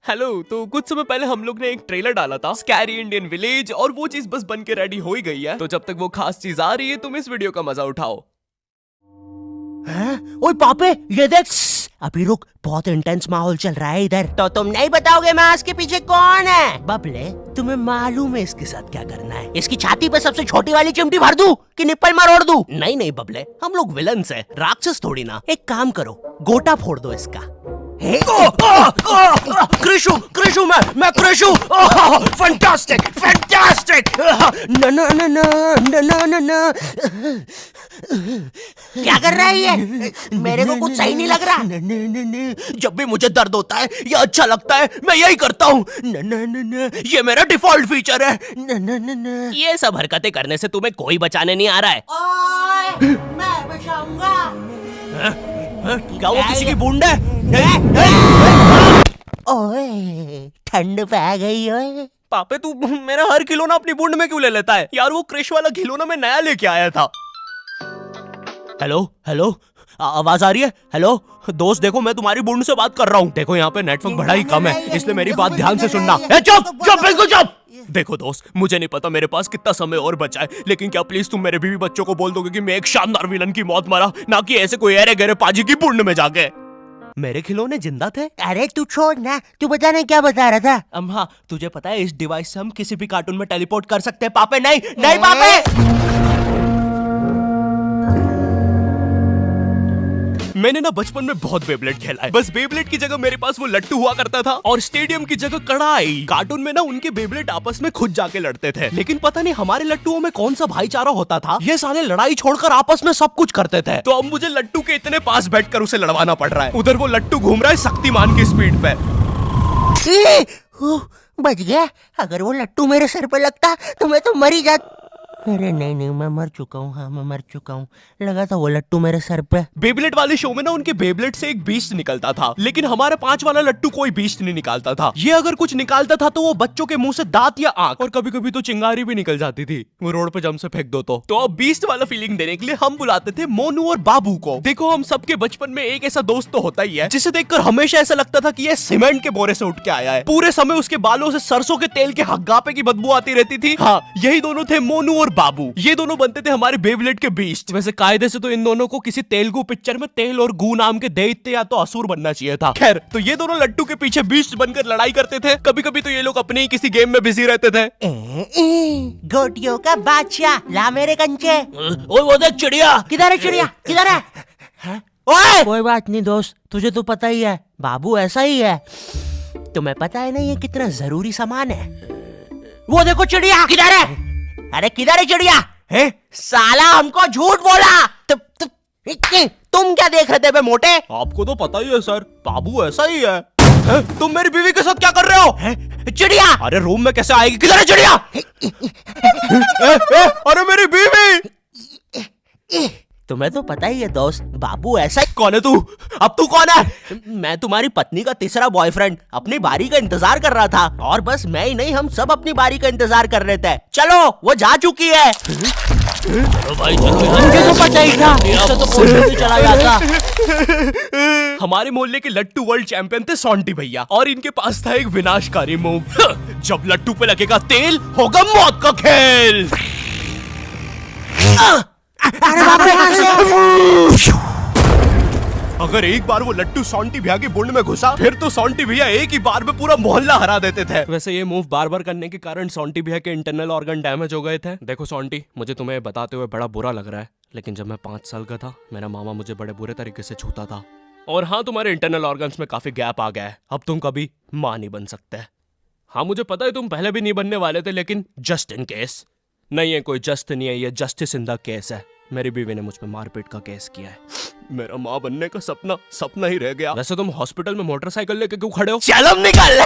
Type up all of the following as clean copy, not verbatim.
Hello. तो कुछ समय पहले हम लोग ने एक ट्रेलर डाला था स्कैरी इंडियन विलेज, और वो चीज बस बन के रेडी हो ही गई है। तो जब तक वो खास चीज आ रही है तुम इस वीडियो का मजा उठाओ। ओए पापे, ये देख। अभी रुक, बहुत इंटेंस माहौल चल रहा है इधर। तो तुम नहीं बताओगे मास्क के पीछे कौन है? बबले, तुम्हें मालूम है इसके साथ क्या करना है? इसकी छाती पे सबसे छोटी वाली चिमटी भर दूं कि निप्पल मरोड़ दूं? नहीं नहीं बबले, हम लोग विलन्स हैं, राक्षस थोड़ी ना। एक काम करो, गोटा फोड़ दो इसका। कृषु, कृषु, मैं कृषु। Fantastic, fantastic. ना ना ना ना ना ना ना। क्या कर रहा है ये? मेरे को कुछ सही नहीं लग रहा। जब भी मुझे दर्द होता है या अच्छा लगता है मैं यही करता हूँ। ये मेरा डिफॉल्ट फीचर है। ये सब हरकतें करने से तुम्हें कोई बचाने नहीं आ रहा है। ओए, मैं बचाऊंगा। क्या वो किसी की बूंद है? ओए, ठंड पै गई ओए। पापे तू मेरा हर खिलौना अपनी बूंद में क्यों ले लेता है यार? वो क्रिश वाला खिलौना मैं नया लेके आया था। हेलो हेलो, आवाज आ रही है? हेलो दोस्त, देखो मैं तुम्हारी बूंद से बात कर रहा हूँ। देखो यहाँ पे नेटवर्क बड़ा ही कम है, इसलिए मेरी बात ध्यान से सुनना। चुप चुप, बिल्कुल चुप। देखो दोस्त, मुझे नहीं पता मेरे पास कितना समय और बचा है, लेकिन क्या प्लीज तुम मेरे बीवी बच्चों को बोल दोगे कि मैं एक शानदार विलन की मौत मरा, ना कि ऐसे कोई अरे गहरे पाजी की बूंद में जाके। मेरे खिलौने जिंदा थे? अरे तू छोड़ ना, तू बता नहीं क्या बता रहा था? हाँ, तुझे पता है इस डिवाइस से हम किसी भी कार्टून में टेलीपोर्ट कर सकते हैं। पापे नहीं नहीं पापे। मैंने ना बचपन में बहुत बेब्लेड खेला है। बस बेब्लेड की जगह मेरे पास वो लट्टू हुआ करता था, और स्टेडियम की जगह कड़ाई। कार्टून में ना उनके बेब्लेड आपस में खुद जाके लड़ते थे, लेकिन पता नहीं हमारे लट्टुओं में कौन सा भाईचारा होता था, ये साले लड़ाई छोड़कर आपस में सब कुछ करते थे। तो अब मुझे लट्टू के इतने पास बैठकर उसे लड़वाना पड़ रहा है। उधर वो लट्टू घूम रहा है शक्तिमान की स्पीड पे। बच गया। अगर वो लट्टू मेरे सर पे लगता तो मैं तो मर ही जाता। अरे नहीं नहीं, मैं मर चुका हूँ। हाँ, मैं मर चुका हूँ। लगा था वो लट्टू मेरे सर पे। बेब्लेड वाले शो में ना उनके बेब्लेड से एक बीस्ट निकलता था, लेकिन हमारा 5 वाला लट्टू कोई बीस्ट नहीं निकालता था। ये अगर कुछ निकालता था तो वो बच्चों के मुंह से दांत या आंख, और कभी कभी तो चिंगारी भी निकल जाती थी, वो रोड पे जम से फेंक दो तो अब बीस्ट वाला फीलिंग देने के लिए हम बुलाते थे मोनू और बाबू को। देखो, हम सबके बचपन में एक ऐसा दोस्त तो होता ही है जिसे देखकर हमेशा ऐसा लगता था कि ये सीमेंट के बोरे से उठ के आया है। पूरे समय उसके बालों से सरसों के तेल के हग्गापे की बदबू आती रहती थी। हाँ, यही दोनों थे मोनू और बाबू। ये दोनों बनते थे हमारे बेब्लेड के बीस्ट। वैसे कायदे से तो इन दोनों को किसी तेलुगु पिक्चर में तेल और गू नाम के दैत्य या तो असुर बनना चाहिए था। खैर, तो ये दोनों लट्टू के पीछे बीस्ट बनकर लड़ाई करते थे। कभी कभी तो ये लोग अपने ही किसी गेम में बिजी रहते थे। गोटियों का बादशाह, ला मेरे कंचे। ओए वो देख चिड़िया। किधर है चिड़िया? किधर है? ओए, कोई बात नहीं दोस्त, तुझे तो पता ही है बाबू ऐसा ही है। तुम्हें पता है ना ये कितना जरूरी सामान है। वो देखो चिड़िया। किधर है? अरे किधर है चिड़िया? है? साला हमको झूठ बोला। तुम क्या देख रहे थे बे मोटे? आपको तो पता ही है सर, बाबू ऐसा ही है। तुम मेरी बीवी के साथ क्या कर रहे हो? चिड़िया। अरे रूम में कैसे आएगी? किधर है चिड़िया? अरे मेरी बीवी। तुम्हें तो पता ही है दोस्त, बाबू ऐसा ही। कौन है तू? अब तू कौन है? मैं तुम्हारी पत्नी का तीसरा बॉयफ्रेंड, अपनी बारी का इंतजार कर रहा था। और बस मैं ही नहीं, हम सब अपनी बारी का इंतजार कर रहे थे। चलो, वो जा चुकी है। चलो भाई चलो, मुझे तो पता ही था, इससे तो कोई भी चला जाता। हमारे मोहल्ले के लट्टू वर्ल्ड चैंपियन थे सोंटी भैया, और इनके पास था एक विनाशकारी मूव। जब लट्टू पे लगेगा तेल, होगा मौत का खेल। अरे बाप रे! अगर एक बार वो लट्टू सोंटी भैया की बुंड में घुसा, फिर तो सोंटी भैया एक ही बार में पूरा मोहल्ला हरा देते थे। वैसे ये मूव बार बार करने के कारण सोंटी भैया के इंटरनल ऑर्गन डैमेज हो गए थे। देखो सोंटी, मुझे तुम्हें बताते हुए बड़ा बुरा लग रहा है, लेकिन जब मैं 5 साल का था, मेरा मामा मुझे बड़े बुरे तरीके से छूता था। और हाँ, तुम्हारे इंटरनल ऑर्गन्स में काफी गैप आ गया है, अब तुम कभी मां नहीं बन सकते। हाँ, मुझे पता है तुम पहले भी नहीं बनने वाले थे, लेकिन जस्ट इन केस। नहीं है, कोई जस्ट नहीं है, ये जस्टिस इन द केस है। मेरी बीवी ने मुझ पे मारपीट का केस किया है। मेरा माँ बनने का सपना ही रह गया। वैसे तुम हॉस्पिटल में मोटरसाइकिल लेके क्यों खड़े हो? चलम निकल।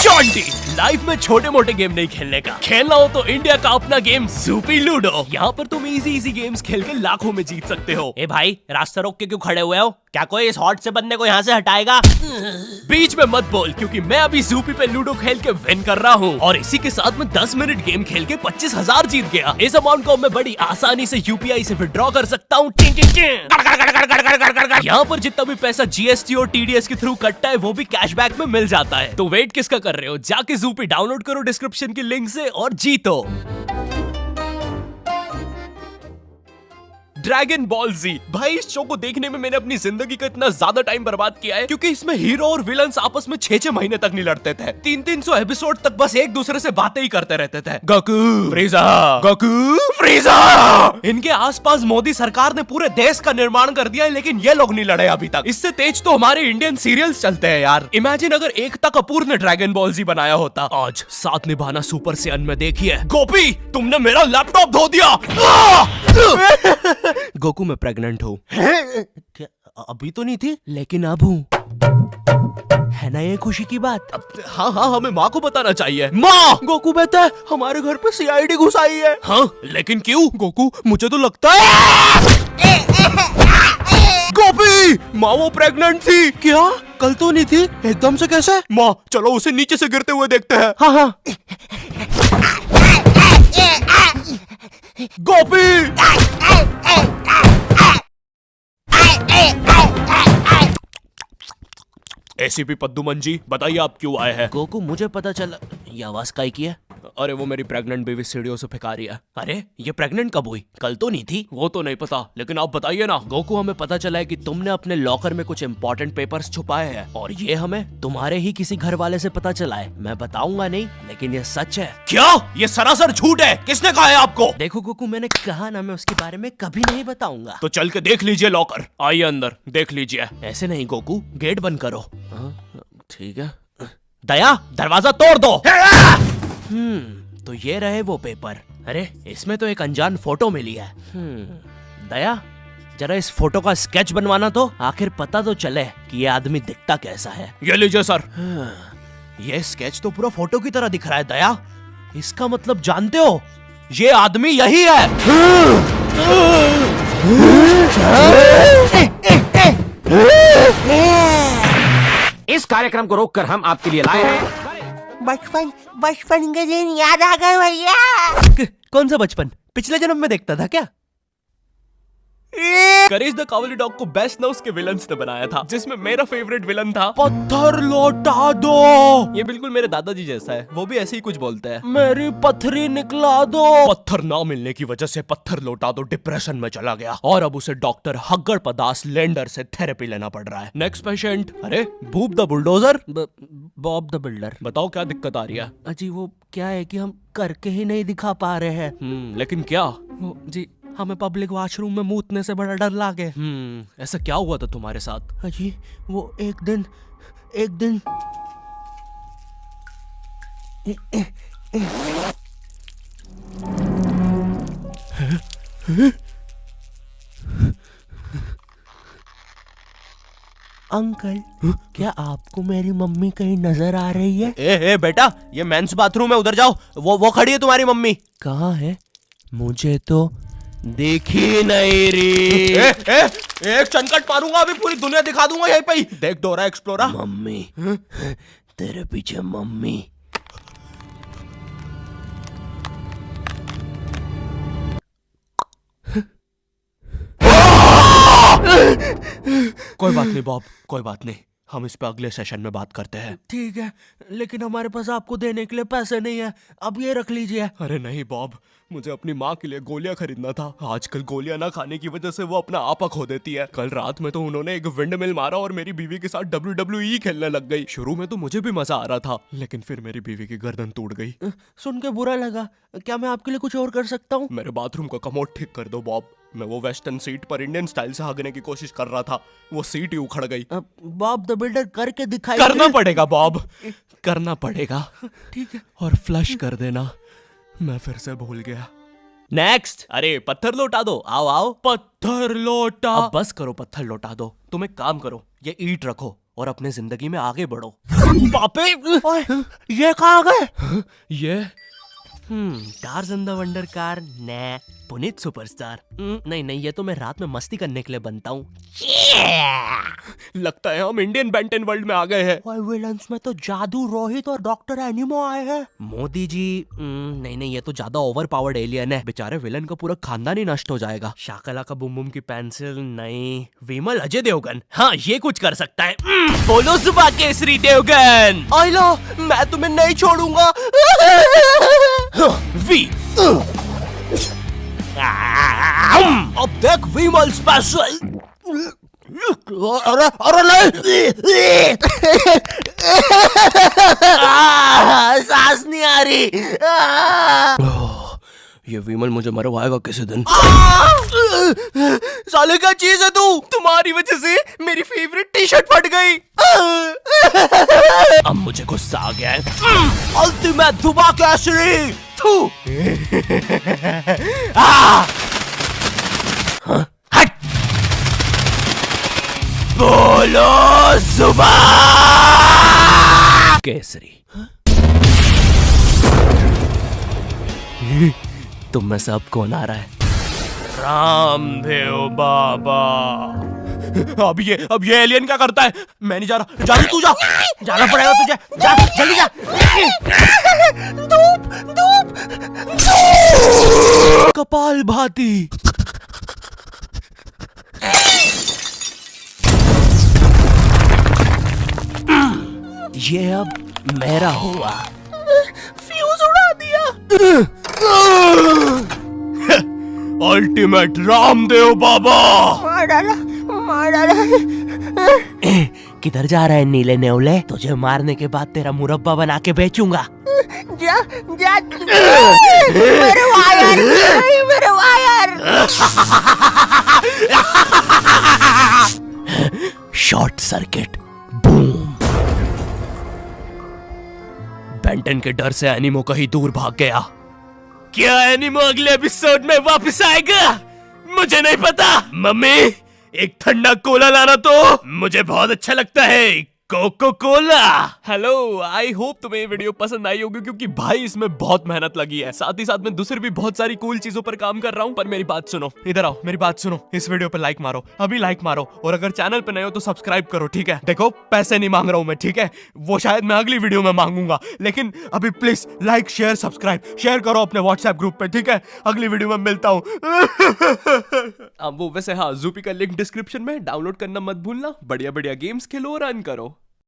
शांति। लाइफ में छोटे मोटे गेम नहीं खेलने का, खेलना हो तो इंडिया का अपना गेम ज़ूपी लूडो। यहाँ पर तुम इजी गेम्स खेल के लाखों में जीत सकते हो। ए भाई, रास्ता रोक के क्यों खड़े हुए हो? क्या कोई इस हॉट से बंदे को यहाँ से हटाएगा? बीच में मत बोल, क्योंकि मैं अभी ज़ूपी पे लूडो खेल के विन कर रहा हूँ और इसी के साथ मैं 10 मिनट गेम खेल के 25,000 जीत गया। इस अमाउंट को मैं बड़ी आसानी से यूपीआई से विड्रॉ कर सकता हूँ। यहाँ पर जितना भी पैसा जीएसटी और टीडीएस के थ्रू कटता है वो भी कैशबैक में मिल जाता है। तो वेट किसका कर रहे हो? जाके ज़ूपी डाउनलोड करो डिस्क्रिप्शन की लिंक से और जीतो। ड्रैगन बॉल जी, भाई इस शो को देखने में मैंने अपनी जिंदगी का इतना ज्यादा टाइम बर्बाद किया है, क्योंकि इसमें हीरो और विलन्स आपस में 6-6 महीने तक नहीं लड़ते थे। 300 एपिसोड तक बस एक दूसरे से बातें ही करते रहते थे। Goku फ्रीजा, Goku फ्रीजा। इनके आसपास मोदी सरकार ने पूरे देश का निर्माण कर दिया है, लेकिन ये लोग नहीं लड़े अभी तक। इससे तेज तो हमारे इंडियन सीरियल्स चलते हैं यार। इमेजिन अगर एकता कपूर ने ड्रैगन बॉल जी बनाया होता। आज साथ निभाना सुपर सेयन में देखिए। गोपी, तुमने मेरा लैपटॉप धो दिया। गोकू, मैं प्रेग्नेंट हूँ। क्या अभी तो नहीं थी, लेकिन अब हूँ। है ना ये खुशी की बात? हाँ, हमें माँ को बताना चाहिए। माँ, गोकू बेटा, हमारे घर पे सीआईडी घुस आई है। हाँ, लेकिन क्यों? गोकू, मुझे तो लगता है गोपी, माँ वो प्रेग्नेंट थी। क्या? कल तो नहीं थी, एकदम से कैसे? माँ, चलो उसे नीचे से गिरते हुए देखते हैं। हाँ। गोपी, एसीपी पद्दुमन जी, बताइए आप क्यों आए हैं? गोकू, मुझे पता चला। ये आवाज काई की है? अरे वो मेरी प्रेग्नेंट बेबी सीढ़ियों से फेंका रही है। अरे ये प्रेग्नेंट कब हुई? कल तो नहीं थी। वो तो नहीं पता, लेकिन आप बताइए ना। गोकू, हमें पता चला है कि तुमने अपने लॉकर में कुछ इम्पोर्टेंट पेपर्स छुपाए हैं, और ये हमें तुम्हारे ही किसी घर वाले से पता चला है। मैं बताऊंगा नहीं, लेकिन ये सच है। क्या? ये सरासर झूठ है। किसने कहा है आपको? देखो गोकू, मैंने कहा ना, मैं उसके बारे में कभी नहीं बताऊंगा। तो चल के देख लीजिए लॉकर। आइए अंदर, देख लीजिए। ऐसे नहीं गोकू, गेट बंद करो। ठीक है। दया, दरवाजा तोड़ दो। तो ये रहे वो पेपर। अरे इसमें तो एक अनजान फोटो मिली है। दया, जरा इस फोटो का स्केच बनवाना तो, आखिर पता तो चले कि ये आदमी दिखता कैसा है। ये लीजिए सर। ये स्केच तो पूरा फोटो की तरह दिख रहा है दया। इसका मतलब जानते हो, ये आदमी यही है। इस कार्यक्रम को रोककर हम आपके लिए लाए हैं बचपन के दिन याद आ गए भैया। कौन सा बचपन? पिछले जन्म में देखता था क्या? करेज द कावली डॉग को बेस्ट ना उसके विलन्स ने बनाया था, जिसमें मेरा फेवरेट विलन था पत्थर लौटा दो। ये बिल्कुल मेरे दादाजी जैसा है, वो भी ऐसे ही कुछ बोलते हैं। मेरी पथरी निकला दो। पत्थर ना मिलने की वजह से पत्थर लौटा दो डिप्रेशन में चला गया, और अब उसे डॉक्टर हग्गड़ पदास लेंडर से थेरेपी लेना पड़ रहा है। Next patient. अरे भूप the bulldozer, Bob the builder. बताओ क्या दिक्कत आ रही है? अजी वो क्या है कि हम करके ही नहीं दिखा पा रहे हैं। लेकिन क्या? जी, हमें पब्लिक वॉशरूम में मूतने से बड़ा डर लागे। ऐसा क्या हुआ था तुम्हारे साथ? अजी वो एक दिन अंकल, क्या आपको मेरी मम्मी कहीं नजर आ रही है? ए बेटा, ये मेंस बाथरूम है, उधर जाओ। वो खड़ी है तुम्हारी मम्मी। कहाँ है? मुझे तो देखी नहीं रही। एक चनकट मारूंगा, अभी पूरी दुनिया दिखा दूंगा यहीं पे ही। देख डोरा एक्सप्लोरा। मम्मी, तेरे पीछे मम्मी। कोई बात नहीं बॉब, कोई बात नहीं, हम इस पे अगले सेशन में बात करते हैं। ठीक है, लेकिन हमारे पास आपको देने के लिए पैसे नहीं है, अब ये रख लीजिए। अरे नहीं बॉब, मुझे अपनी माँ के लिए गोलियां खरीदना था। आजकल गोलियां ना खाने की वजह से वो अपना आपा खो देती है। कल रात में तो उन्होंने एक विंड मिल मारा और मेरी बीवी के साथ WWE खेलने लग गई। शुरू में तो मुझे भी मजा आ रहा था, लेकिन फिर मेरी बीवी की गर्दन टूट गई। सुन के बुरा लगा। क्या मैं आपके लिए कुछ और कर सकता हूँ? मेरे बाथरूम का कमोड ठीक कर दो बॉब। मैं वो वेस्टर्न सीट पर इंडियन स्टाइल से भागने की कोशिश कर रहा था, वो सीट ही उखड़ गई। बॉब द बिल्डर करके दिखाई। करना पड़ेगा बॉब, करना पड़ेगा। ठीक है। और फ्लश कर देना, मैं फिर से भूल गया। नेक्स्ट। अरे पत्थर लौटा दो, आओ। पत्थर लौटा। अब बस करो, पत्थर लौटा दो। तुम एक काम करो, ये ईंट रखो और अपने जिंदगी में आगे बढ़ो। पापे ओए, ये कहाँ गए? ये टार्ज़न द वंडर कार ने पुनीत सुपरस्टार। नहीं नहीं, ये तो मैं रात में मस्ती करने के लिए बनता हूँ। लगता है हम इंडियन बेंटन वर्ल्ड में आ गए हैं। ओए, विलन्स में तो जादू रोहित और डॉक्टर एनिमो आए हैं। मोदी जी नहीं नहीं, ये तो ज्यादा ओवर पावर्ड एलियन है। बेचारे विलन का पूरा खानदान ही नष्ट हो जाएगा। शाकला का बुम बुम की पेंसिल नहीं। विमल अजय देवगन, हाँ ये कुछ कर सकता है। बोलो सुबह केसरी देवगन। आइलो, मैं तुम्हें नहीं छोड़ूंगा। वी अब देख विमल स्पेशल। अरे अरे नहीं, सांस नहीं आ रही। ये विमल मुझे मरवाएगा किसी दिन। साले क्या चीज है तू? तुम्हारी वजह से मेरी फेवरेट टी शर्ट फट गई। अब मुझे गुस्सा आ गया है। अल्टीमेट धुबा केसरी। थू। हट। बोलो सुबह केसरी। तुम में से अब कौन आ रहा है? रामदेव बाबा। अब ये एलियन क्या करता है? मैं नहीं जा रहा। जा तू जा। जाना पड़ेगा तुझे। जा जल्दी जा। धूप कपाल भाती। ये अब मेरा हुआ। फ्यूज उड़ा दिया। अल्टीमेट रामदेव बाबा। मार डाला, मार डाला। किधर जा रहा है नीले नेवले? तुझे मारने के बाद तेरा मुरब्बा बना के बेचूंगा। जा जा। मेरे वायर, मेरे wire. Short circuit. Boom. Benton के डर से एनिमो कहीं दूर भाग गया। क्या एनिमो अगले एपिसोड में वापस आएगा? मुझे नहीं पता। मम्मी एक ठंडा कोला लाना तो। मुझे बहुत अच्छा लगता है Coca Cola. Hello, I hope तुम्हें ये वीडियो पसंद आई होगी, क्योंकि भाई इसमें बहुत मेहनत लगी है। साथ ही साथ में दूसरी भी बहुत सारी कूल चीजों पर काम कर रहा हूँ। पर मेरी बात सुनो, इधर आओ, मेरी बात सुनो। इस वीडियो पर लाइक मारो, अभी लाइक मारो। और अगर चैनल पे नए हो तो सब्सक्राइब करो, ठीक है? देखो पैसे नहीं मांग रहा हूँ मैं, ठीक है? वो शायद मैं अगली वीडियो में मांगूंगा, लेकिन अभी please like share subscribe share करो अपने व्हाट्सएप ग्रुप पे, ठीक है? अगली वीडियो में मिलता हूँ। अब वो वैसे हाँ, ज़ूपी का लिंक डिस्क्रिप्शन में, डाउनलोड करना मत भूलना। बढ़िया बढ़िया गेम्स खेलो और रन करो।